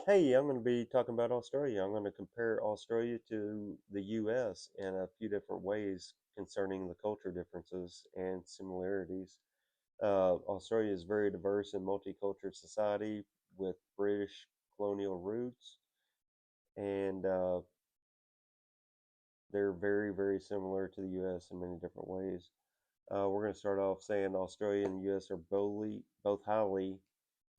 Hey, I'm going to be talking about Australia. I'm going to compare Australia to the US in a few different ways concerning the culture differences and similarities. Australia is very diverse and multicultural society with British colonial roots, and they're very, very similar to the US in many different ways. We're going to start off saying Australia and the US are both highly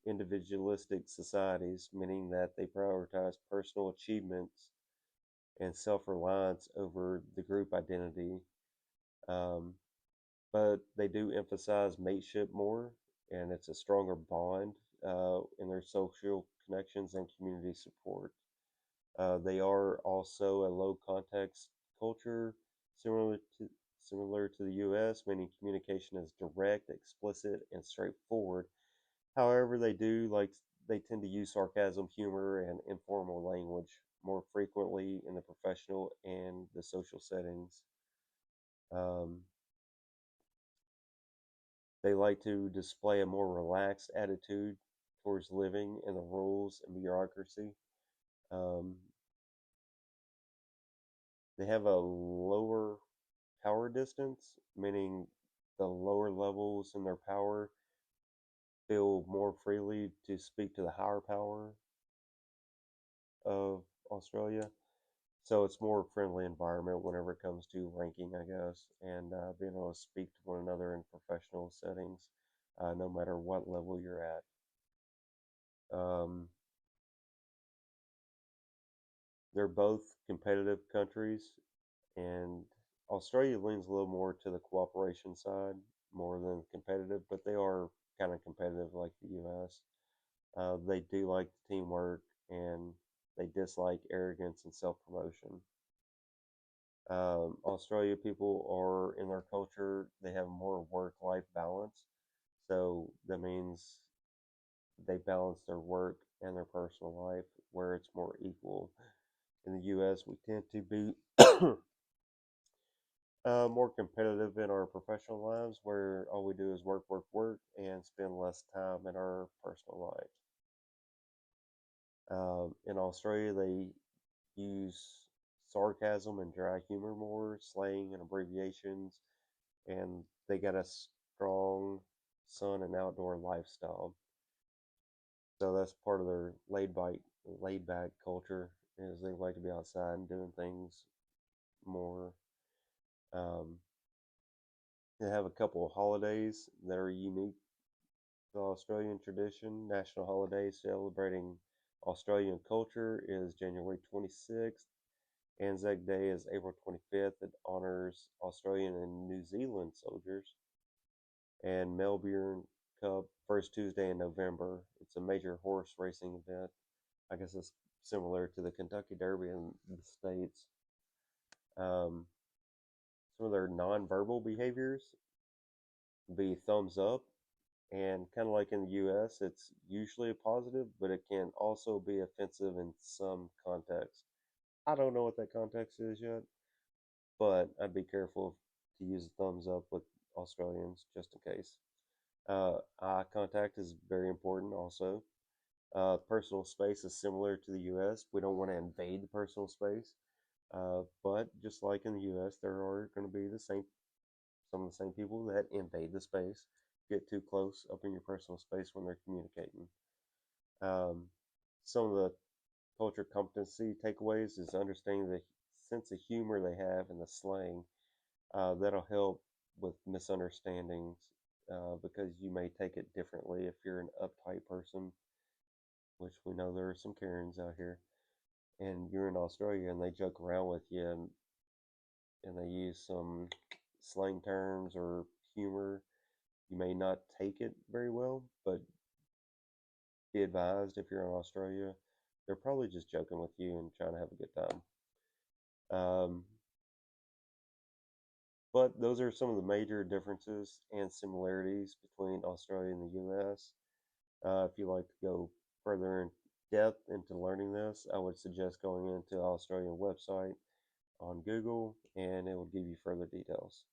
individualistic societies, meaning that they prioritize personal achievements and self reliance over the group identity. Um, but they do emphasize mateship more, and it's a stronger bond in their social connections and community support. They are also a low context culture, similar to similar to the U.S., meaning communication is direct, explicit, and straightforward. However, they tend to use sarcasm, humor, and informal language more frequently in the professional and the social settings. Um, they like to display a more relaxed attitude towards living and the rules and bureaucracy. Um, they have a lower power distance, meaning the lower levels in their power feel more freely to speak to the higher power of Australia. So it's more friendly environment whenever it comes to ranking, I guess, and being able to speak to one another in professional settings, no matter what level you're at. Um, they're both competitive countries, and Australia leans a little more to the cooperation side more than competitive, but they are kind of competitive like the U.S. They do like teamwork, and they dislike arrogance and self-promotion. Australia people are in their culture, they have more work life balance. So that means they balance their work and their personal life where it's more equal. In the US, we tend to be more competitive in our professional lives where all we do is work, work, work, and spend less time in our personal life. In Australia, they use sarcasm and dry humor more, slang and abbreviations, and they got a strong sun and outdoor lifestyle. So that's part of their laid back culture is they like to be outside and doing things more. Um, they have a couple of holidays that are unique to Australian tradition. National holidays celebrating Australian culture is January 26th. Anzac Day is April 25th. It honors Australian and New Zealand soldiers. And Melbourne Cup, first Tuesday in November. It's a major horse racing event. I guess it's similar to the Kentucky Derby in the States. Um, some of their nonverbal behaviors be thumbs up, and kind of like in the US, it's usually a positive, but it can also be offensive in some context. I don't know what that context is yet, but I'd be careful to use a thumbs up with Australians just in case. Eye contact is very important also. Personal space is similar to the US. We don't want to invade the personal space. But just like in the US, there are going to be some of the same people that invade the space, get too close up in your personal space when they're communicating. Um, some of the culture competency takeaways is understanding the sense of humor they have and the slang. That'll help with misunderstandings because you may take it differently if you're an uptight person, which we know there are some Karens out here, and you're in Australia and they joke around with you and they use some slang terms or humor. You may not take it very well, but be advised if you're in Australia, they're probably just joking with you and trying to have a good time. Um, but those are some of the major differences and similarities between Australia and the US. If you like to go further in depth into learning this, I would suggest going into the Australian website on Google and it will give you further details.